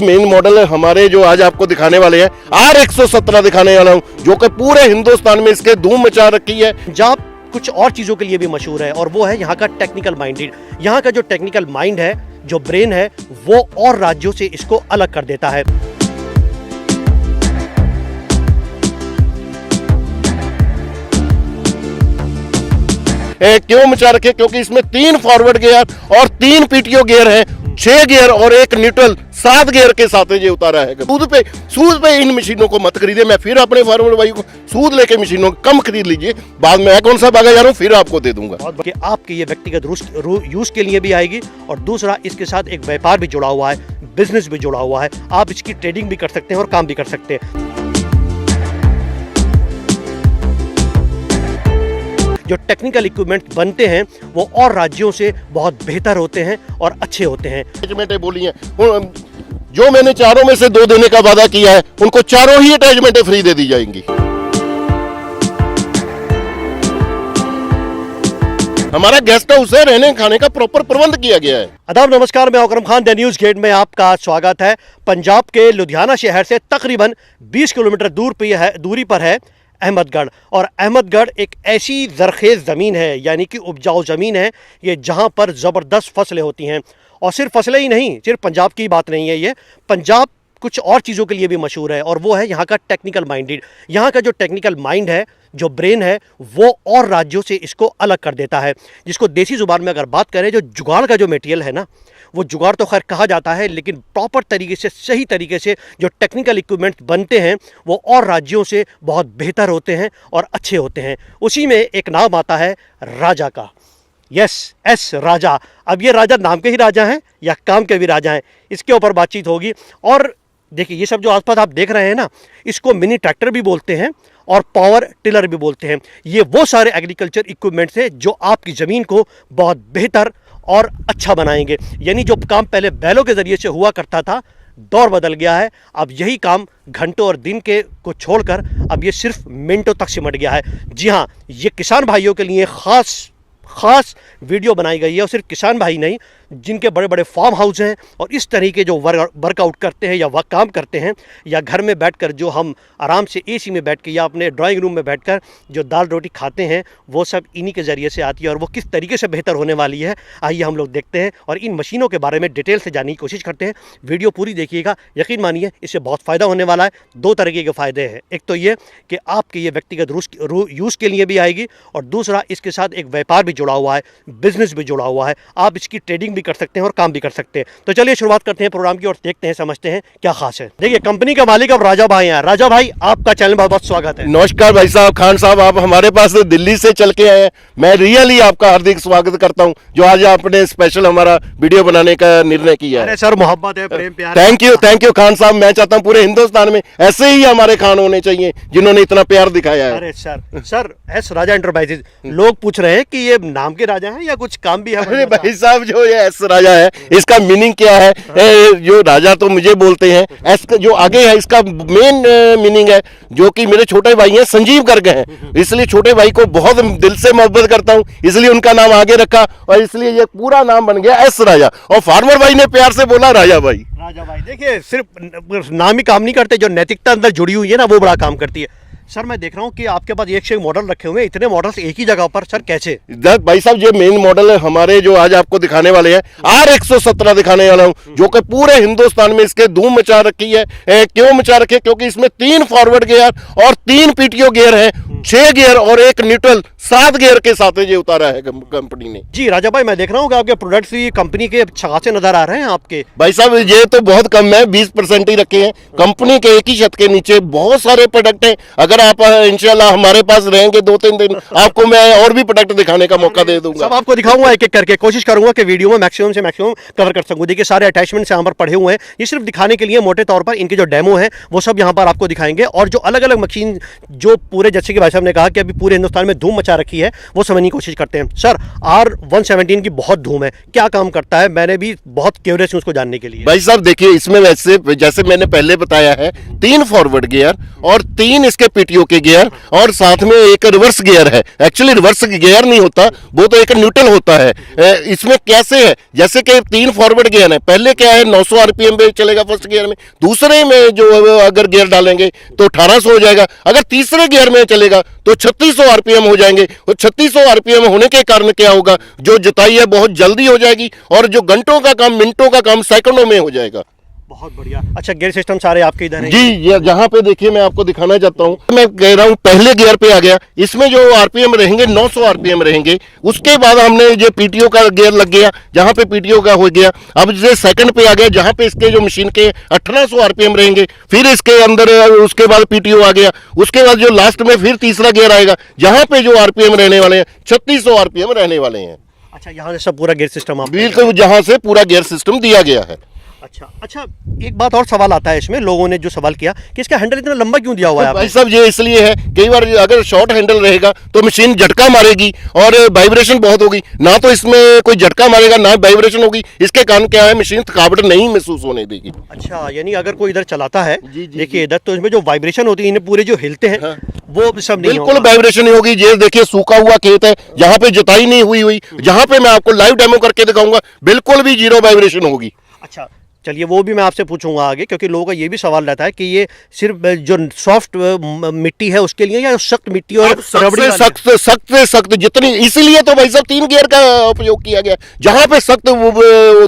Main model हमारे जो आज आपको दिखाने वाले हैं R117 दिखाने वाला हूँ, जो कि पूरे हिंदुस्तान में इसके धूम मचा रखी है। पंजाब कुछ और चीज़ों के लिए भी मशहूर है और वो है यहाँ का टेक्निकल माइंडेड। यहाँ का जो टेक्निकल माइंड है, जो ब्रेन है, वो और राज्यों से इसको अलग कर देता है। क्यों मचा रखे? क्योंकि इसमें 3 फॉरवर्ड गियर और 3 पीटीओ गियर है, 6 गियर और 1 न्यूट्रल, 7 गियर के साथ ये उतारा है। सूद पे इन मशीनों को मत खरीदे। मैं फिर अपने फार्मर भाई को सूद लेके मशीनों को कम खरीद लीजिए, बाद में मैं कौन सा भागा जा रहा हूँ फिर आपको दे दूंगा। कि आपके ये व्यक्तिगत यूज के लिए भी आएगी और दूसरा इसके साथ एक व्यापार भी जुड़ा हुआ है, बिजनेस भी जुड़ा हुआ है। आप इसकी ट्रेडिंग भी कर सकते हैं और काम भी कर सकते हैं। जो टेक्निकल इक्विपमेंट बनते हैं वो और राज्यों से बहुत बेहतर होते हैं और अच्छे होते हैं। अटैचमेंटें बोली हैं, जो मैंने चारों में से 2 देने का वादा किया है, उनको चारों ही अटैचमेंटें फ्री दे दी जाएंगी। हमारा गेस्ट हाउस है, रहने खाने का प्रॉपर प्रबंध किया गया है। आदाब नमस्कार, मैं Akram Khan, the news gate में आपका स्वागत है। पंजाब के लुधियाना शहर से तकरीबन 20 किलोमीटर दूरी पर है अहमदगढ़। और अहमदगढ़ एक ऐसी ज़रखेज़ ज़मीन है, यानी कि उपजाऊ ज़मीन है ये, जहाँ पर ज़बरदस्त फसलें होती हैं। और सिर्फ फसलें ही नहीं, सिर्फ पंजाब की बात नहीं है ये, पंजाब कुछ और चीज़ों के लिए भी मशहूर है और वो है यहाँ का टेक्निकल माइंडेड। यहाँ का जो टेक्निकल माइंड है, जो ब्रेन है, वो और राज्यों से इसको अलग कर देता है। जिसको देसी ज़ुबान में अगर बात करें, जो जुगाड़ का जो मटेरियल है ना, वो जुगाड़ तो खैर कहा जाता है, लेकिन प्रॉपर तरीके से, सही तरीके से जो टेक्निकल इक्विपमेंट बनते हैं वो और राज्यों से बहुत बेहतर होते हैं और अच्छे होते हैं। उसी में एक नाम आता है राजा का। एस राजा। अब ये राजा नाम के ही राजा हैं या काम के भी राजा हैं, इसके ऊपर बातचीत होगी। और देखिए, ये सब जो आसपास आप देख रहे हैं ना, इसको मिनी ट्रैक्टर भी बोलते हैं और पावर टिलर भी बोलते हैं। ये वो सारे एग्रीकल्चर इक्विपमेंट्स हैं जो आपकी ज़मीन को बहुत बेहतर और अच्छा बनाएंगे। यानी जो काम पहले बैलों के ज़रिए से हुआ करता था, दौर बदल गया है। अब यही काम घंटों और दिन के को छोड़कर अब ये सिर्फ मिनटों तक सिमट गया है। जी हाँ, ये किसान भाइयों के लिए ख़ास वीडियो बनाई गई है। और सिर्फ किसान भाई नहीं, जिनके बड़े बड़े फार्म हाउस हैं और इस तरीके जो वर्कआउट करते हैं या वह काम करते हैं, या घर में बैठकर जो हम आराम से एसी में बैठ के या अपने ड्राइंग रूम में बैठकर जो दाल रोटी खाते हैं, वो सब इन्हीं के ज़रिए से आती है। और वो किस तरीके से बेहतर होने वाली है, आइए हम लोग देखते हैं और इन मशीनों के बारे में डिटेल से जानने की कोशिश करते हैं। वीडियो पूरी देखिएगा, यकीन मानिए इससे बहुत फ़ायदा होने वाला है। 2 तरीके के फ़ायदे हैं। एक तो ये कि आपके ये व्यक्तिगत यूज़ के लिए भी आएगी और दूसरा इसके साथ एक व्यापार भी जुड़ा हुआ है, बिजनेस भी जुड़ा हुआ है। आप इसकी ट्रेडिंग भी कर सकते हैं और काम भी कर सकते हैं। तो चलिए शुरुआत करते हैं प्रोग्राम की और देखते हैं, समझते हैं क्या खास है। देखिए, कंपनी का मालिक अब राजा भाई हैं। राजा भाई, आपका चैनल में बहुत स्वागत है। नमस्कार भाई साहब, खान साहब, आप हमारे पास दिल्ली से चल के आए हैं। मैं रियली आपका हार्दिक स्वागत करता हूं, जो आज आपने स्पेशल हमारा वीडियो बनाने का निर्णय किया है। अरे सर, मोहब्बत है, प्रेम प्यार। थैंक यू खान साहब। मैं चाहता हूँ पूरे हिंदुस्तान में ऐसे ही हमारे खान होने चाहिए, जिन्होंने इतना प्यार दिखाया है। अरे सर एस राजा एंटरप्राइजेज, लोग पूछ रहे हैं कि ये नाम के राजा हैं या कुछ काम भी है? अरे भाई साहब, जो ये एस राजा है, इसका मीनिंग क्या है? जो राजा तो मुझे बोलते हैं, एस का जो आगे है इसका मेन मीनिंग है, जो कि मेरे छोटे भाई हैं संजीव करके हैं, इसलिए छोटे भाई को बहुत दिल से मोहब्बत करता हूं, इसलिए उनका नाम आगे रखा और इसलिए ये पूरा नाम बन गया एस राजा। और फार्मर भाई ने प्यार से बोला राजा भाई। राजा भाई, देखिए, सिर्फ नाम ही काम नहीं करते, जो नैतिकता अंदर जुड़ी हुई है ना, वो बड़ा काम करती है। सर, मैं देख रहा हूँ कि आपके पास एक से एक मॉडल रखे हुए हैं, इतने मॉडल्स एक ही जगह पर, सर कैसे? भाई साहब, ये मेन मॉडल है हमारे जो आज आपको दिखाने वाले हैं, R117 दिखाने वाला हूँ, जो कि पूरे हिंदुस्तान में इसके धूम मचा रखी है। क्यों मचा रखे? क्योंकि इसमें 3 फॉरवर्ड गियर और 3 पीटीओ गियर है, 6 गियर और 1 न्यूट्रल, 7 गियर के साथ ये उतारा है कंपनी ने। जी राजा भाई, मैं देख रहा हूँ कि आपके प्रोडक्ट्स भी कंपनी के छगासे नजर आ रहे हैं आपके। भाई साहब, ये तो बहुत कम है, 20% ही रखे हैं। कंपनी के एक ही छत के नीचे बहुत सारे प्रोडक्ट हैं। अगर आप इंशाल्लाह हमारे पास रहेंगे 2-3 दिन, आपको मैं और भी प्रोडक्ट दिखाने का मौका दे दूंगा। सब आपको दिखाऊंगा एक एक करके, कोशिश करूंगा कि वीडियो में मैक्सिमम से मैक्सिमम कवर कर सकूं। देखिए, सारे अटैचमेंट्स यहाँ पर पड़े हुए हैं, ये सिर्फ दिखाने के लिए, मोटे तौर पर इनके जो डेमो है वो सब यहाँ पर आपको दिखाएंगे। और जो अलग अलग मशीन, जो पूरे, जैसे कि भाई साहब ने कहा कि अभी पूरे हिंदुस्तान में धूम मचा क्या रखी है वो समझने की कोशिश करते हैं। सर, R117 की बहुत धूम है, क्या काम करता है? मैंने भी बहुत क्यूरियस हूँ उसको जानने के लिए। भाई साहब देखिए, इसमें वैसे जैसे मैंने पहले बताया है 3 फॉरवर्ड गियर और 3 इसके पीटीओ के गियर और साथ में एक रिवर्स गियर है। एक्चुअली रिवर्स गियर नहीं होता, वो तो एक न्यूट्रल होता है। इसमें कैसे है, जैसे कि 3 फॉरवर्ड गियर है, पहले क्या है 900 आरपीएम पे चलेगा फर्स्ट गियर में, दूसरे में जो अगर गियर डालेंगे तो 1800 हो जाएगा, अगर तीसरे गियर में चलेगा तो 3600 आरपीएम हो जाएंगे। और 3600 आरपीएम होने के कारण क्या होगा, जो जुताई है बहुत जल्दी हो जाएगी और जो घंटों का काम मिनटों का काम सेकंडों में हो जाएगा। बहुत बढ़िया। अच्छा, गियर सिस्टम सारे आपके इधर हैं? जी, ये जहां पे देखिए मैं आपको दिखाना चाहता हूं, मैं कह रहा हूं पहले गियर पे आ गया, इसमें जो आरपीएम रहेंगे 900 आरपीएम रहेंगे। उसके बाद हमने जो पीटीओ का गियर लग गया, जहां पे पीटीओ का हो गया, अब जो सेकंड पे आ गया जहां पे इसके जो मशीन के 1800 आरपीएम रहेंगे, फिर इसके अंदर उसके बाद पीटीओ आ गया, उसके बाद जो लास्ट में फिर तीसरा गियर आएगा जहां पे जो आरपीएम रहने वाले हैं 3600 आरपीएम रहने वाले हैं। अच्छा, यहाँ से सब पूरा गियर सिस्टम आप बिल्कुल, जहां से पूरा गियर सिस्टम दिया गया है। अच्छा, एक बात और सवाल आता है इसमें, लोगों ने जो सवाल किया कि इसका हैंडल इतना लंबा क्यों दिया हुआ है? भाई साहब ये इसलिए है, कई बार अगर शॉर्ट हैंडल रहेगा तो मशीन झटका मारेगी और वाइब्रेशन बहुत होगी, ना तो इसमें कोई झटका मारेगा ना वाइब्रेशन होगी। इसके कारण क्या है, मशीन थकावट नहीं महसूस होने देगी। अच्छा, यानी अगर कोई इधर चलाता है, जी, जी, देखिए इधर, तो इसमें जो वाइब्रेशन होती है, इन्हें पूरे जो हिलते हैं वो सब नहीं बिल्कुल होगा। वाइब्रेशन नहीं होगी। ये देखिए सूखा हुआ खेत है, जहाँ पे जुताई नहीं हुई जहाँ पे मैं आपको लाइव डेमो करके दिखाऊंगा, बिल्कुल भी जीरो वाइब्रेशन होगी। अच्छा, चलिए वो भी मैं आपसे पूछूंगा आगे, क्योंकि लोगों का ये भी सवाल रहता है कि ये सिर्फ जो सॉफ्ट मिट्टी है उसके लिए या सख्त मिट्टी और रबड़ी सख्त जितनी, इसीलिए तो भाई साहब 3 गियर का उपयोग किया गया। जहां पे सख्त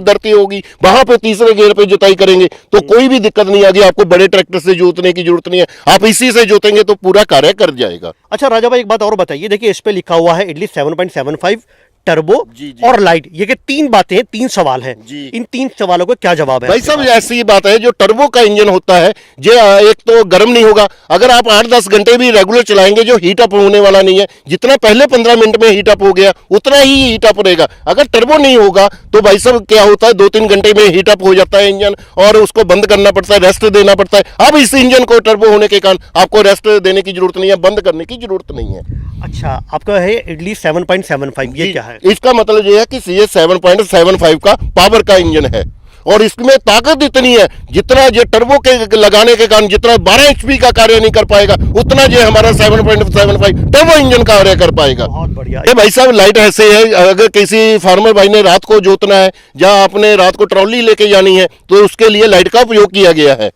धरती होगी वहां पे तीसरे गियर पे जुताई करेंगे तो कोई भी दिक्कत नहीं आएगी। आपको बड़े ट्रैक्टर से जोतने की जरूरत नहीं है, आप इसी से जोतेंगे तो पूरा कार्य कर जाएगा। अच्छा राजा भाई, एक बात और बताइए, देखिए इस पे लिखा हुआ है इडली 7.75 टर्बो और लाइट, ये कि 3 बातें, 3 सवाल हैं। इन 3 सवालों का क्या जवाब है? भाई साहब ऐसी बात है, जो टर्बो का इंजन होता है ये एक तो गर्म नहीं होगा, अगर आप 8-10 घंटे भी रेगुलर चलाएंगे जो हीट अप होने वाला नहीं है। जितना पहले 15 मिनट में हीट अप हो गया उतना ही हीट अप रहेगा। अगर टर्बो नहीं होगा तो भाई साहब क्या होता है, 2-3 घंटे में हीट अप हो जाता है इंजन और उसको बंद करना पड़ता है, रेस्ट देना पड़ता है। अब इस इंजन को टर्बो होने के कारण आपको रेस्ट देने की जरूरत नहीं है, बंद करने की जरूरत नहीं है। अच्छा, आपका है इडली 7.75, ये क्या है? इसका मतलब ये है कि ये 7.75 का पावर का इंजन है और इसमें ताकत इतनी है, जितना ये टर्बो के लगाने के कारण जितना 12 HP का कार्य नहीं कर पाएगा उतना ये हमारा 7.75 टर्बो इंजन कार्य कर पाएगा। बहुत बढ़िया। ये भाई साहब लाइट ऐसे है, अगर किसी फार्मर भाई ने रात को जोतना है या आपने रात को ट्रॉली लेके जानी है तो उसके लिए लाइट का उपयोग किया गया है।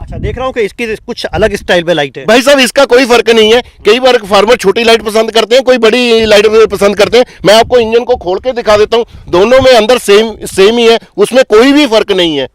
अच्छा, देख रहा हूँ कि इसकी कुछ अलग स्टाइल में लाइट है। भाई साहब इसका कोई फर्क नहीं है, कई बार फार्मर छोटी लाइट पसंद करते हैं, कोई बड़ी लाइट पसंद करते हैं। मैं आपको इंजन को खोल के दिखा देता हूँ, दोनों में अंदर सेम ही है, उसमें कोई भी फर्क नहीं है।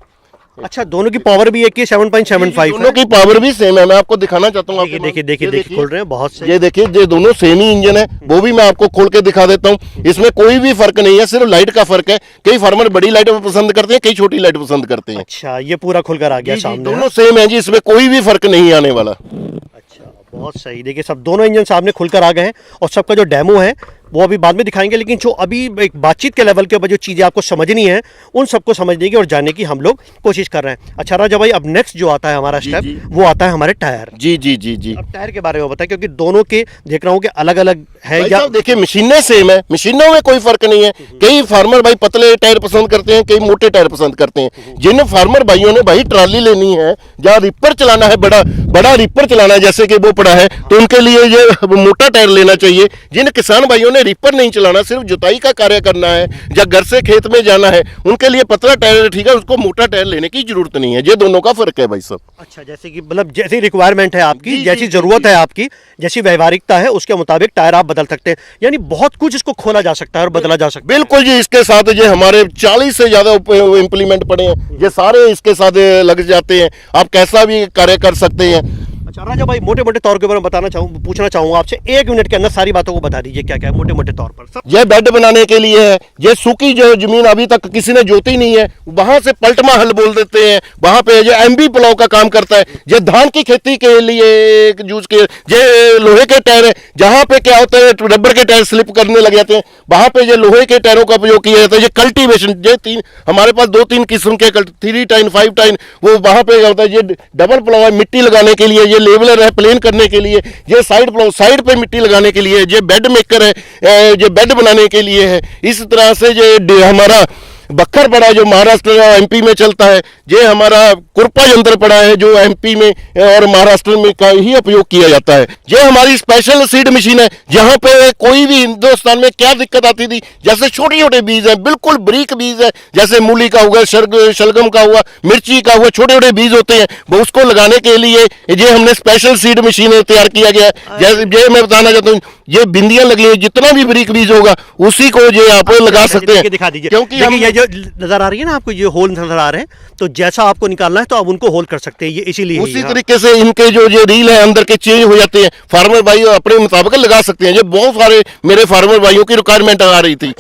अच्छा, दोनों की पावर भी एक ही 7.75, दोनों की पावर भी सेम है। मैं आपको दिखाना चाहता हूँ, देखिए खोल रहे हैं, बहुत सही। ये देखिए, ये दोनों सेम ही इंजन है, वो भी मैं आपको खोल के दिखा देता हूँ। इसमें कोई भी फर्क नहीं है, सिर्फ लाइट का फर्क है। कई फार्मर बड़ी लाइट पसंद करते हैं, कई छोटी लाइट पसंद करते हैं। अच्छा, ये पूरा खुलकर आ गया सामने। दोनों सेम है जी, इसमें कोई भी फर्क नहीं आने वाला। अच्छा, बहुत सही। देखिए सब दोनों इंजन सामने खुलकर आ गए हैं और सबका जो डेमो है वो अभी बाद में दिखाएंगे, लेकिन जो अभी एक बातचीत के लेवल के ऊपर जो चीज़ें आपको समझनी है उन सबको समझने की और जानने की हम लोग कोशिश कर रहे हैं। अच्छा राजा भाई, अब नेक्स्ट जो आता है हमारा स्टेप वो आता है हमारे टायर। जी जी जी जी। अब टायर के बारे में बताएं, क्योंकि दोनों के देख रहा हूँ कि अलग अलग है। या देखिए मशीनें सेम है, मशीनों में कोई फर्क नहीं है। कई फार्मर भाई पतले टायर पसंद करते हैं, कई मोटे टायर पसंद करते हैं। जिन फार्मर भाइयों ने भाई ट्रॉली लेनी है या रिपर चलाना है, बड़ा रिपर चलाना है जैसे कि वो पड़ा है, तो उनके लिए ये मोटा टायर लेना चाहिए। जिन किसान भाइयों ने रिपर नहीं चलाना, सिर्फ जुताई का कार्य करना है या घर से खेत में जाना है, उनके लिए पतला टायर ठीक है, उसको मोटा टायर लेने की जरूरत नहीं है। ये दोनों का फर्क है भाई साहब। अच्छा, जैसे कि मतलब जैसी रिक्वायरमेंट है आपकी, जैसी जरूरत है आपकी, जैसी व्यवहारिकता है उसके मुताबिक टायर आप बदल सकते हैं। यानी बहुत कुछ इसको खोला जा सकता है और बदला जा सकता है। बिल्कुल जी, इसके साथ ये हमारे 40 से ज्यादा इम्प्लीमेंट पड़े हैं, ये सारे इसके साथ लग जाते हैं। आप कैसा भी कार्य कर सकते हैं। अच्छा राजा भाई, मोटे मोटे तौर के ऊपर पूछना चाहूंगा आपसे, 1 मिनट के अंदर सारी बातों को बता दीजिए क्या क्या है मोटे मोटे तौर पर। ये बेड बनाने के लिए है, ये सूखी जो जमीन अभी तक किसी ने जोती नहीं है वहां से पलटमा हल बोल देते हैं, वहां पे ये एमबी प्लाव का काम करता है। ये धान की खेती के लिए यूज के, ये लोहे के टायर है, जहां पे क्या होता है रबर के टायर स्लिप करने लग जाते हैं, वहां पे ये लोहे के टायरों का उपयोग किया जाता है। ये कल्टीवेशन, ये हमारे पास 2-3 किस्म के 3 टाइन 5 टाइन, वो वहां पे होता है। ये डबल प्लाव है, मिट्टी लगाने के लिए ये लेवलर है प्लेन करने के लिए, ये साइड पे मिट्टी लगाने के लिए, ये बेड मेकर है, ये बेड बनाने के लिए है। इस तरह से ये हमारा बक्खर पड़ा है जो महाराष्ट्र और एमपी में चलता है, ये हमारा कुरपा यंत्र पड़ा है जो एमपी में और महाराष्ट्र में का ही उपयोग किया जाता है। ये हमारी स्पेशल सीड मशीन है, जहाँ पे कोई भी हिंदुस्तान में क्या दिक्कत आती थी, जैसे छोटे छोटे बीज हैं, बिल्कुल बारीक बीज है, जैसे मूली का हुआ, शलगम का हुआ, मिर्ची का हुआ, छोटे छोटे बीज होते हैं, वो उसको लगाने के लिए ये हमने स्पेशल सीड मशीन तैयार किया गया है। जैसे ये मैं बताना चाहता हूँ, ये बिंदियां लगी है, जितना भी बारीक बीज होगा उसी को ये आप लगा सकते हैं। दिखा दीजिए, क्योंकि हम ये जो नजर आ रही है ना आपको, ये होल नजर आ रहे हैं, तो जैसा आपको निकालना है तो आप उनको होल कर सकते हैं, ये इसीलिए उसी तरीके से इनके जो ये रील है अंदर के चेंज हो जाते हैं, फार्मर भाई अपने मुताबिक लगा सकते हैं। ये बहुत सारे मेरे फार्मर भाइयों की रिक्वायरमेंट आ रही थी।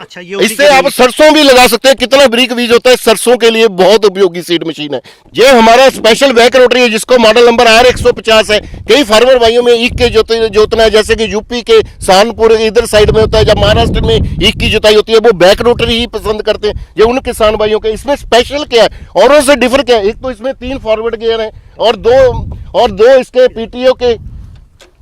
अच्छा ये इससे आप सरसों भी लगा सकते हैं, कितना बारीक बीज होता है, सरसों के लिए बहुत उपयोगी सीड मशीन है। ये हमारा स्पेशल बैक रोटरी है जिसको मॉडल नंबर R150 है। कई फार्मर भाइयों में ईख के जोतना है, जैसे कि यूपी के सहारनपुर इधर साइड में होता है, जब महाराष्ट्र में ईख की जुताई होती है वो बैक रोटरी ही पसंद करते हैं। ये उन किसान भाइयों के इसमें स्पेशल क्या है, औरों से डिफर क्या है, एक तो इसमें 3 फॉरवर्ड गियर हैं और दो इसके पीटीओ के,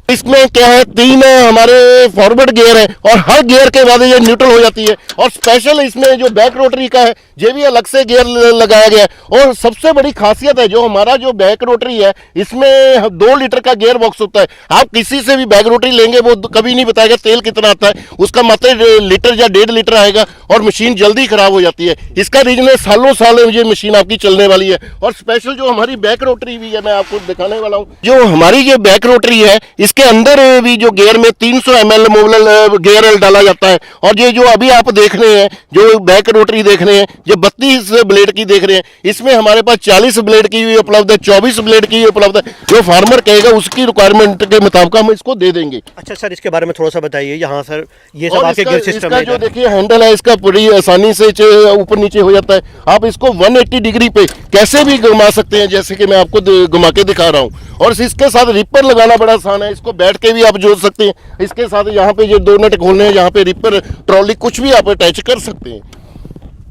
इसमें क्या है 3 हमारे फॉरवर्ड गियर है और हर गियर के बाद ये न्यूट्रल हो जाती है। और स्पेशल इसमें जो बैक रोटरी का है ये भी अलग से गियर लगाया गया है। और सबसे बड़ी खासियत है जो हमारा जो बैक रोटरी है, इसमें 2 लीटर का गियर बॉक्स होता है। आप किसी से भी बैक रोटरी लेंगे वो कभी नहीं बताएगा तेल कितना आता है, उसका मात्र लीटर या 1.5 लीटर आएगा और मशीन जल्दी खराब हो जाती है। इसका रीजन है सालों साल ये मशीन आपकी चलने वाली है। और स्पेशल जो हमारी बैक रोटरी भी है मैं आपको दिखाने वाला हूँ। जो हमारी ये बैक रोटरी है इसके अंदर भी जो गियर में 300 ml मूवल गियर ऑयल डाला जाता है। और ये जो अभी आप देख रहे हैं जो बैक रोटरी देख रहे हैं, ये 32 ब्लेड की देख रहे हैं, इसमें हमारे पास 40 ब्लेड की भी उपलब्ध है, 24 ब्लेड की भी उपलब्ध है। जो फार्मर कहेगा उसकी रिक्वायरमेंट के मुताबिक हम इसको दे देंगे। अच्छा सर, इसके बारे में थोड़ा सा बताइए। यहाँ सर ये सब आपके गियर सिस्टम है, जो देखिए हैंडल है इसका बड़ी आसानी से ऊपर नीचे हो जाता है। आप इसको 180 डिग्री पे कैसे भी घुमा सकते हैं, जैसे कि मैं आपको घुमा के दिखा रहा हूँ। और इसके साथ रिपर लगाना बड़ा आसान है, इसको बैठ के भी आप जोड़ सकते हैं। इसके साथ यहाँ पे ये 2 नट खोलने हैं, यहाँ पे रिपर ट्रॉली कुछ भी आप अटैच कर सकते हैं।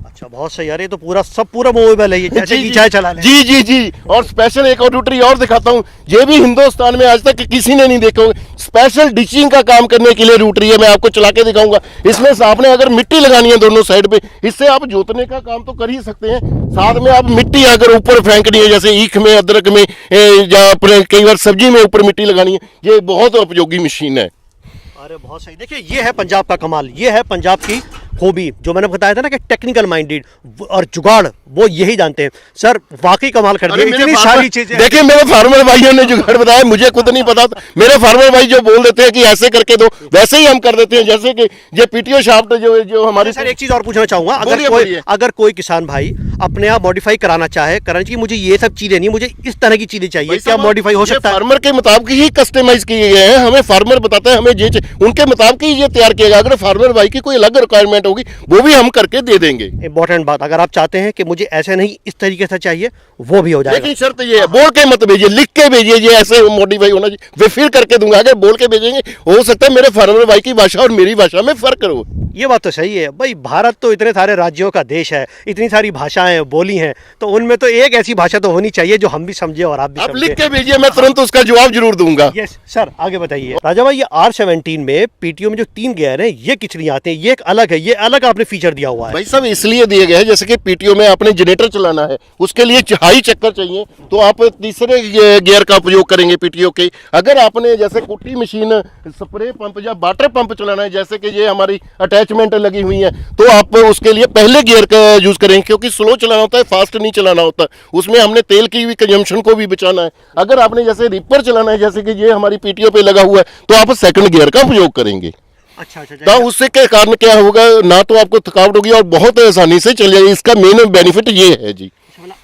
अच्छा बहुत सही यार, ये तो पूरा मोबाइल है, ये जैसे कि चाय चला लें। जी। और स्पेशल एक और रोटरी और दिखाता हूँ, ये भी हिंदुस्तान में आज तक किसी ने नहीं देखा होगा। स्पेशल डिचिंग का काम करने के लिए रोटरी है, मैं आपको चला के दिखाऊंगा। इसमें आपने अगर मिट्टी लगानी है दोनों साइड पे, इससे आप जोतने का काम तो कर ही सकते हैं, साथ में आप मिट्टी अगर ऊपर फेंकनी है जैसे ईख में, अदरक में या कई बार सब्जी में ऊपर मिट्टी लगानी है, ये बहुत उपयोगी मशीन है। अरे बहुत सही। देखिए ये है पंजाब का कमाल, ये है पंजाब की खूबी, जो मैंने बताया था ना कि टेक्निकल माइंडेड और जुगाड़ वो यही जानते हैं। सर वाकई कमाल कर दिया, इतनी सारी चीजें। देखिए मेरे फार्मर भाइयों ने जुगाड़ बताया, मुझे खुद नहीं पता था। मेरे फार्मर भाई जो बोल देते हैं कि ऐसे करके दो, वैसे ही हम कर देते हैं। जैसे कि ये पीटीओ शाफ्ट जो हमारी। सर एक चीज और पूछना चाहूंगा, अगर कोई किसान भाई अपने आप मॉडिफाई कराना चाहे, मुझे ये सब चीजें नहीं, मुझे इस तरह की चीजें चाहिए, क्या मॉडिफाई हो सकता है? फार्मर के मुताबिक ही कस्टमाइज किए गए हैं, हमें फार्मर बताते हैं हमें ये उनके मुताबिक ही ये तैयार किया गया। अगर फार्मर भाई की कोई अलग रिक्वायरमेंट होगी वो भी हम करके दे देंगे। इंपॉर्टेंट बात, अगर आप चाहते हैं कि मुझे ऐसे नहीं इस तरीके से चाहिए, वो भी हो जाएगा। लेकिन शर्त ये है, बोल के मत भेजिए, लिख के भेजिए ये ऐसे मॉडिफाई होना चाहिए, वे फिर करके दूंगा। अगर बोल के भेजेंगे हो सकता है मेरे फार्मर भाई की भाषा और मेरी भाषा में फर्क हो। ये बात तो सही है भाई, भारत तो इतने सारे राज्यों का देश है, इतनी सारी भाषाएं बोली हैं, तो उनमें तो एक ऐसी भाषा तो होनी चाहिए जो हम भी समझे और आप भी समझे। लिख के भेजिए, मैं तुरंत उसका जवाब जरूर दूंगा। यस सर, आगे बताइए। राजा भाई ये R17 में पीटीओ में जो 3 गियर हैं ये किस लिए आते हैं? ये एक अलग है, ये अलग आपने फीचर दिया हुआ है। भाई सब इसलिए दिए गए हैं, जैसे कि पीटीओ में आपने जनरेटर चलाना है, उसके लिए हाई चक्कर चाहिए तो आप तीसरे गियर का उपयोग करेंगे पीटीओ के। अगर आपने जैसे कुट्टी मशीन, स्प्रे पंप या वाटर पंप चलाना है, जैसे कि ये हमारी अटैचमेंट लगी हुई है, तो आप उसके लिए पहले गियर का यूज करेंगे, क्योंकि स्लो चलाना होता है, फास्ट नहीं चलाना होता। उसमें हमने तेल की भी कंजम्पशन को भी बचाना है। अगर आपने जैसे रिपर चलाना है, जैसे कि ये हमारी पीटीओ पे लगा हुआ है, तो आप सेकंड गियर का उपयोग करेंगे। अच्छा। तो उससे के कारण क्या होगा, ना तो आपको थकावट होगी और बहुत आसानी से चल जाएगी। इसका मेन बेनिफिट ये है जी।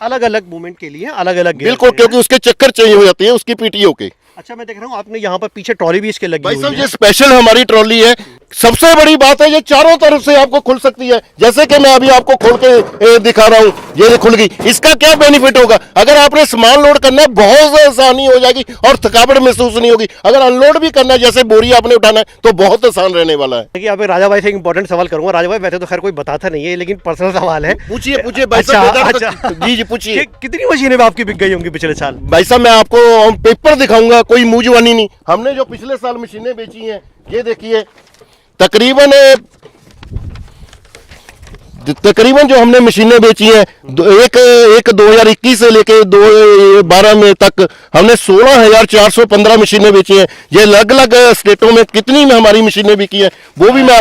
अलग अलग मूवमेंट के लिए अलग अलग गियर, बिल्कुल, क्योंकि उसके चक्कर चेंज हो जाते हैं उसकी पीटीओ के। अच्छा मैं देख रहा हूँ आपने यहाँ पर पीछे ट्रॉली भी इसके लगी भाई हुई साहब है। ये स्पेशल हमारी ट्रॉली है, सबसे बड़ी बात है ये चारों तरफ से आपको खुल सकती है, जैसे कि मैं अभी आपको खोल के दिखा रहा हूँ, ये खुल गई। इसका क्या बेनिफिट होगा, अगर आपने सामान लोड करना है बहुत आसानी हो जाएगी और थकावट महसूस नहीं होगी। अगर अनलोड भी करना है, जैसे बोरी आपने उठाना है, तो बहुत आसान रहने वाला है। देखिए, अब राजा भाई से एक इंपॉर्टेंट सवाल करूंगा। राजा भाई, वैसे तो खैर कोई बताता नहीं है, लेकिन पर्सनल सवाल है। पूछिए पूछिए भाई साहब। जी जी पूछिए। कितनी मशीनें आपकी बिक गई होंगी पिछले साल? भाई साहब मैं आपको पेपर दिखाऊंगा, कोई मूंजवानी नहीं। हमने जो पिछले साल मशीनें बेची हैं, ये देखिए, तकरीबन जो हमने मशीनें बेची हैं, एक 2021 से लेके 2012 में तक हमने 16,415 मशीनें बेची हैं। ये अलग अलग स्टेटों में कितनी में हमारी मशीनें बिकी हैं, वो भी मैं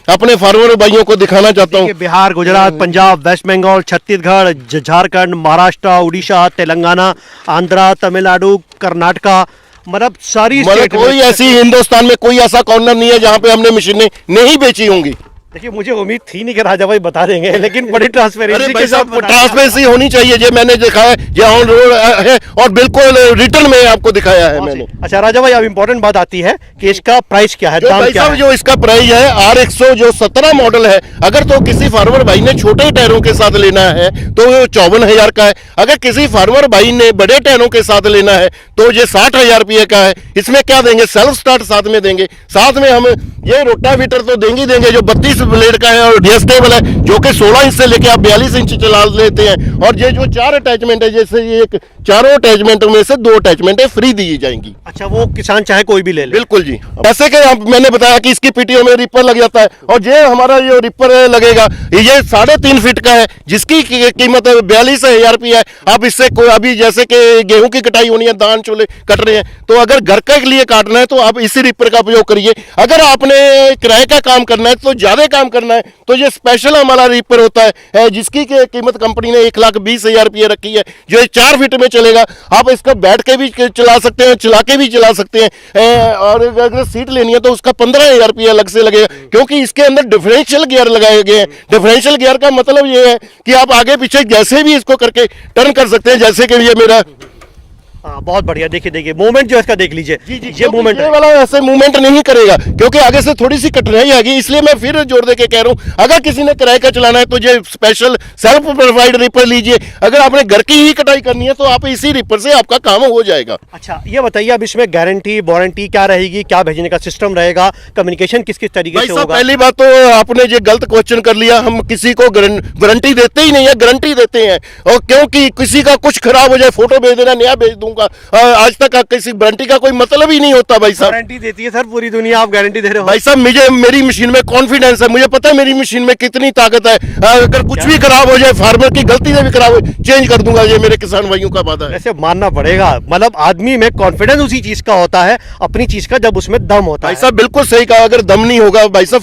अपने फार्मर भाइयों को दिखाना चाहता हूँ। बिहार, गुजरात, पंजाब, वेस्ट बंगाल, छत्तीसगढ़, झारखंड, महाराष्ट्र, उड़ीसा, तेलंगाना, आंध्रा, तमिलनाडु, कर्नाटका, मतलब सारी स्टेट में। कोई ऐसी हिंदुस्तान में कोई ऐसा कॉर्नर नहीं है जहां पे हमने मशीनें नहीं बेची होंगी। देखिए, मुझे उम्मीद थी नहीं कि राजा भाई बता देंगे, लेकिन बड़ी ट्रांसपेरेंसी के साथ ट्रांसपेरेंसी होनी चाहिए। ये मैंने देखा है, ये ऑन रोड है और बिल्कुल रिटर्न में आपको दिखाया है मैंने। अच्छा राजा भाई, अब इंपॉर्टेंट बात आती है कि इसका प्राइस क्या है, दाम क्या है? जो इसका प्राइस है R100 जो 17 मॉडल है, अगर तो किसी फार्मर भाई ने छोटे टायरों के साथ लेना है तो वो 54,000 का है। अगर किसी फार्मर भाई ने बड़े टायरों के साथ लेना है तो ये 60,000 रुपये का है। इसमें क्या देंगे, सेल्फ स्टार्ट साथ में देंगे, साथ में हम ये रोटावीटर तो देंगे जो 32 ब्लेड का है और एडजस्टेबल है, जो कि 16 इंच से लेके आप 42 इंच चला लेते हैं। और ये जो 4 अटैचमेंट है, जैसे ये एक चारों अटैचमेंट में से 2 अटैचमेंट फ्री दी जाएंगी। अच्छा, वो किसान चाहे कोई भी ले ले? बिल्कुल जी। जैसे कि मैंने बताया कि इसकी पीटीओ में रिपर लग जाता है, और ये हमारा जो रिपर लगेगा ये 3.5 फीट का है, जिसकी कीमत 42,000 रुपये है। आप इससे अभी जैसे कि गेहूं की कटाई होनी है, धान चोले कट रहे हैं, तो अगर घर के लिए काटना है तो आप इसी रिपर का उपयोग करिए। अगर आपने किराए का काम करना है तो ज्यादा काम करना है तो ये स्पेशल हमारा रिपर होता है, जिसकी कीमत कंपनी ने 1,20,000 रुपये रखी है, जो 4 फीट में चलेगा। आप इसका बैठ के भी चला सकते हैं, चला के भी चला सकते हैं, और अगर सीट लेनी है तो उसका 15,000 रुपये अलग से लगेगा, क्योंकि इसके अंदर डिफरेंशियल गियर लगाए गए हैं। डिफरेंशियल गियर का मतलब ये है कि आप आगे पीछे जैसे भी इसको करके टर्न कर सकते हैं, जैसे कि ये मेरा। हाँ, बहुत बढ़िया। देखिए मूवमेंट जो है इसका देख लीजिए। ये मूवमेंट वाला ऐसे मूवमेंट नहीं करेगा, क्योंकि आगे से थोड़ी सी कठिनाई आएगी, इसलिए मैं फिर जोर दे के कह रहा हूँ, अगर किसी ने किराए का चलाना है तो ये स्पेशल सेल्फ प्रोवाइड रिपर लीजिए। अगर आपने घर की ही कटाई करनी है तो आप इसी रिपर से आपका काम हो जाएगा। अच्छा, ये बताइए, अब इसमें गारंटी वारंटी क्या रहेगी, क्या भेजने का सिस्टम रहेगा, कम्युनिकेशन किस किस तरीके से होगा? पहली बात तो आपने ये गलत क्वेश्चन कर लिया। हम किसी को वारंटी देते ही नहीं है, गारंटी देते हैं। और क्योंकि किसी का कुछ खराब हो जाए, फोटो भेज देना, नया भेज दूंगा। आज तक किसी वारंटी का कोई मतलब ही नहीं होता भाई साहब। गारंटी देती है सर पूरी दुनिया, आप गारंटी दे रहे हो? भाई साहब, मेरी मशीन में कॉन्फिडेंस है, मुझे पता है मेरी मशीन में कितनी ताकत है। अगर कुछ भी खराब हो जाए, फार्मर की गलती से भी खराब हो, चेंज कर दूंगा, ये मेरे किसान भाइयों का वादा है। ऐसे मानना पड़ेगा, मतलब आदमी में कॉन्फिडेंस उसी चीज का होता है, अपनी चीज का, जब उसमें दम होता है। भाई साहब बिल्कुल सही कहा। अगर दम नहीं होगा भाई साहब,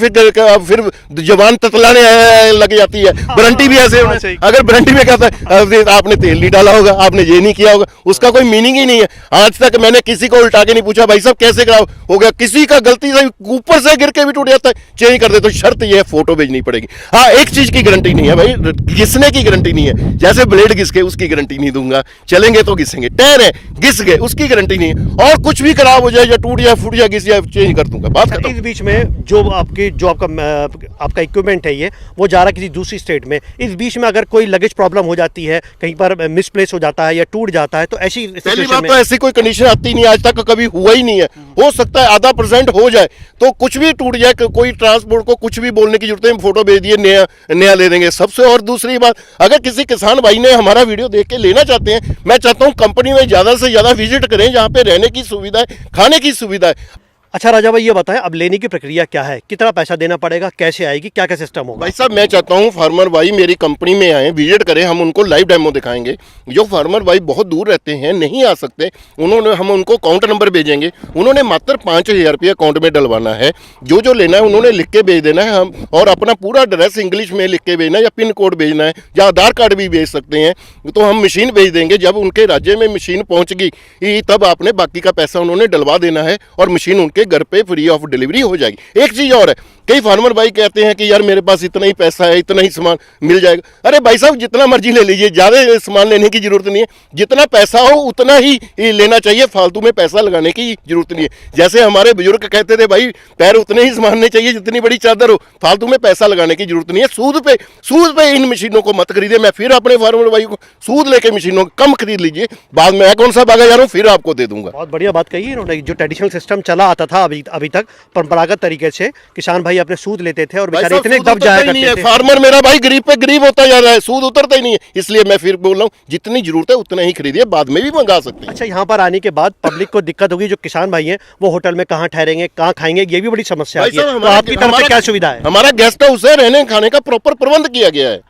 फिर जवान ततलाने लग जाती है। वारंटी भी ऐसे होना चाहिए। अगर वारंटी में कहता है आपने तेल नहीं डाला होगा, आपने ये नहीं किया होगा, उसका कोई मीनिंग ही नहीं है। आज तक मैंने किसी को उल्टा के नहीं पूछा भाई साहब कैसे खराब हो गया। किसी का गलती से ऊपर से गिर के भी टूट जाता है, चेंज कर दे, तो शर्त ये है फोटो भेजनी पड़ेगी। हाँ, एक चीज की गारंटी नहीं है भाई, घिसने की गारंटी नहीं है। जैसे ब्लेड घिस के, उसकी गारंटी नहीं दूंगा। चलेंगे तो घिसेंगे, टायर है घिस गए, उसकी गारंटी नहीं है। और कुछ भी खराब हो जाए, या टूट जाए, फूट जाए, घिस जाए, चेंज कर दूंगा, बात खत्म। इस बीच में जो आपका इक्विपमेंट है, ये वो जा रहा है किसी दूसरी स्टेट में, इस बीच में अगर कोई लगेज प्रॉब्लम हो जाती है, कहीं पर मिसप्लेस हो जाता है या टूट जाता है, तो ऐसी पहली बात तो ऐसी कोई कंडीशन आती नहीं, आज तक कभी हुआ ही नहीं है। हो सकता है आधा % हो जाए, तो कुछ भी टूट जाए, कोई ट्रांसपोर्ट को कुछ भी बोलने की जरूरत नहीं, फोटो भेज दिए, नया ले देंगे सबसे। और दूसरी बात, अगर किसी किसान भाई ने हमारा वीडियो देख के लेना चाहते हैं, मैं चाहता हूं कंपनी में ज्यादा से ज्यादा विजिट करें, जहां पे रहने की सुविधा है, खाने की सुविधा है। अच्छा राजा भाई, ये बताएं, अब लेने की प्रक्रिया क्या है, कितना पैसा देना पड़ेगा, कैसे आएगी, क्या क्या सिस्टम होगा? भाई साहब, मैं चाहता हूं फार्मर भाई मेरी कंपनी में आए, विजिट करें, हम उनको लाइव डेमो दिखाएंगे। जो फार्मर भाई बहुत दूर रहते हैं, नहीं आ सकते, हम उनको अकाउंट नंबर भेजेंगे। उन्होंने मात्र 5,000 रुपये अकाउंट में डलवाना है। जो लेना है उन्होंने लिख के भेज देना है, हम और अपना पूरा एड्रेस इंग्लिश में लिख के भेजना है, या पिन कोड भेजना है, या आधार कार्ड भी भेज सकते हैं। तो हम मशीन भेज देंगे। जब उनके राज्य में मशीन पहुँच गई, तब आपने बाकी का पैसा उन्होंने डलवा देना है और मशीन उनके घर पे फ्री ऑफ डिलीवरी हो जाएगी। एक चीज़ और है, कई फार्मर भाई कहते हैं कि यार मेरे पास इतना ही पैसा है, इतना ही सामान मिल जाएगा। अरे भाई साहब जितना मर्जी ले लीजिए, ज़्यादा सामान लेने की जरूरत नहीं है, जितना पैसा हो उतना ही लेना चाहिए, फालतू में पैसा लगाने की जरूरत नहीं है। जैसे हमारे बुजुर्ग कहते थे भाई पैर उतने ही मारने चाहिए जितनी बड़ी चादर हो, फालतू में पैसा लगाने की जरूरत नहीं है। सूद पे इन मशीनों को मत खरीदे। मैं फिर अपने फार्मर भाई को सूद लेके मशीनों कम खरीद लीजिए, बाद में मैं कौन सा भागा जा रहा हूँ फिर आपको दे दूंगा। बहुत बढ़िया बात कही है इन्होंने। जो ट्रेडिशनल सिस्टम चला आता था अभी तक परंपरागत तरीके से किसान भाई अपने सूद लेते थे और बेचारे इतने दब जाया करते थे। फार्मर मेरा भाई गरीब पे गरीब होता जा रहा है, सूद उतरता ही नहीं है। इसलिए मैं फिर बोल रहा हूँ जितनी जरूरत है उतना ही खरीदिए, बाद में भी मंगा सकते हैं। अच्छा, यहाँ पर आने के बाद पब्लिक को दिक्कत होगी, जो किसान भाई हैं वो होटल में कहाँ ठहरेंगे, कहाँ खाएंगे, ये भी बड़ी समस्या आती है। तो आपकी तरफ से क्या सुविधा है? हमारा गेस्ट हाउस है, रहने खाने का प्रॉपर प्रबंध किया गया है।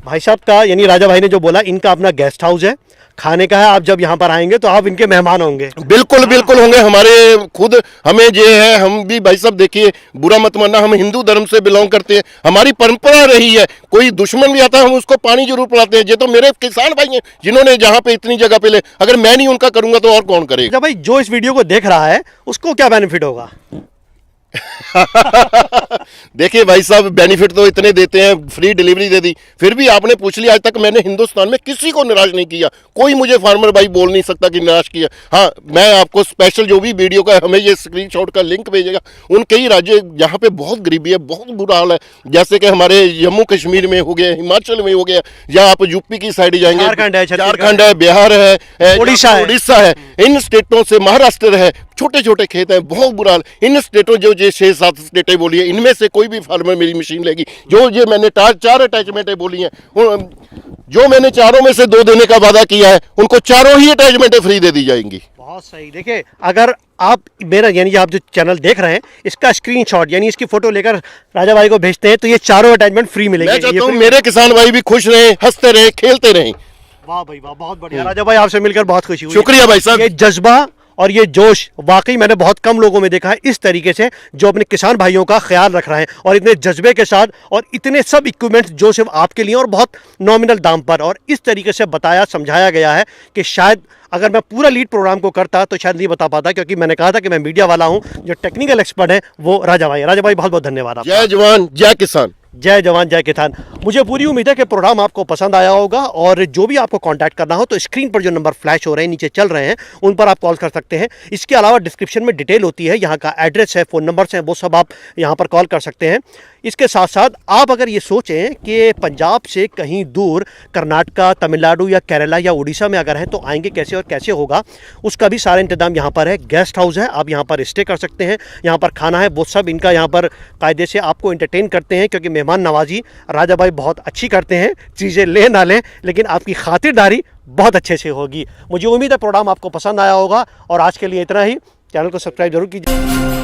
भाई साहब का यानी राजा भाई ने जो बोला, इनका अपना गेस्ट हाउस है, खाने का है। आप जब यहाँ पर आएंगे तो आप इनके मेहमान होंगे। बिल्कुल बिल्कुल होंगे। हमारे खुद हमें जो है, हम भी भाई साहब देखिए, बुरा मत मानना, हम हिंदू धर्म से बिलोंग करते हैं, हमारी परंपरा रही है। कोई दुश्मन भी आता है हम उसको पानी जरूर पिलाते हैं। ये तो मेरे किसान भाई हैं जिन्होंने जहाँ पे इतनी जगह पे ले, अगर मैं नहीं उनका करूंगा तो और कौन करेगा? भाई जो इस वीडियो को देख रहा है उसको क्या बेनिफिट होगा? देखिए भाई साहब, बेनिफिट तो इतने देते हैं, फ्री डिलीवरी दे दी, फिर भी आपने पूछ लिया, आज तक मैंने हिंदुस्तान में किसी को निराश नहीं किया। कोई मुझे फार्मर भाई बोल नहीं सकता कि निराश किया। हाँ, मैं आपको स्पेशल जो भी वीडियो का हमें ये स्क्रीनशॉट का लिंक भेजेगा, उन कई राज्य जहाँ पे बहुत गरीबी है, बहुत बुरा हाल है, जैसे कि हमारे जम्मू कश्मीर में हो गया, हिमाचल में हो गया, या आप यूपी की साइड जाएंगे, झारखंड है, बिहार है, उड़ीसा है, इन स्टेटों से, महाराष्ट्र है, छोटे छोटे खेत हैं, बहुत बुरा हाल। इन स्टेटों जो 6-7 स्टेटें बोली है, इनमें से कोई भी फार्मर मेरी मशीन लेगी, जो ये मैंने 4 अटैचमेंटें बोली हैं, जो मैंने चारों में से 2 देने का वादा किया है, उनको चारों ही अटैचमेंटें फ्री दे दी जाएंगी। बहुत सही। देखिए, अगर आप मेरा यानी आप जो चैनल देख रहे हैं इसका स्क्रीनशॉट यानी इसकी फोटो लेकर राजा भाई को भेजते हैं तो ये चारों अटैचमेंट फ्री मिलेंगे। मैं चाहता हूं मेरे किसान भाई भी खुश रहें, हंसते रहें, खेलते रहें। वाह भाई वाह, बहुत बढ़िया। राजा भाई आपसे मिलकर बहुत खुशी हुई। शुक्रिया भाई साहब। ये जज्बा और ये जोश वाकई मैंने बहुत कम लोगों में देखा है इस तरीके से, जो अपने किसान भाइयों का ख्याल रख रहे हैं और इतने जज्बे के साथ, और इतने सब इक्विपमेंट्स जो सिर्फ आपके लिए और बहुत नॉमिनल दाम पर, और इस तरीके से बताया समझाया गया है कि शायद अगर मैं पूरा लीड प्रोग्राम को करता तो शायद नहीं बता पाता, क्योंकि मैंने कहा था कि मैं मीडिया वाला हूं। जो टेक्निकल एक्सपर्ट है वो राजा भाई। राजा भाई बहुत बहुत धन्यवाद आपका। जय जवान जय किसान। जय जवान जय किसान। मुझे पूरी उम्मीद है कि प्रोग्राम आपको पसंद आया होगा, और जो भी आपको कांटेक्ट करना हो तो स्क्रीन पर जो नंबर फ्लैश हो रहे हैं, नीचे चल रहे हैं, उन पर आप कॉल कर सकते हैं। इसके अलावा डिस्क्रिप्शन में डिटेल होती है, यहाँ का एड्रेस है, फ़ोन नंबर्स हैं, वो सब आप यहाँ पर कॉल कर सकते हैं। इसके साथ साथ आप अगर ये सोचें कि पंजाब से कहीं दूर कर्नाटका, तमिलनाडु या केरला या उड़ीसा में अगर हैं तो आएंगे कैसे और कैसे होगा, उसका भी सारा इंतजाम यहाँ पर है। गेस्ट हाउस है, आप यहाँ पर स्टे कर सकते हैं, यहाँ पर खाना है, वो सब इनका यहाँ पर कायदे से आपको एंटरटेन करते हैं, क्योंकि मेहमान नवाजी राजा भाई बहुत अच्छी करते हैं। चीज़ें ले ना लें, लेकिन आपकी खातिरदारी बहुत अच्छे से होगी। मुझे उम्मीद है प्रोग्राम आपको पसंद आया होगा, और आज के लिए इतना ही। चैनल को सब्सक्राइब जरूर कीजिए।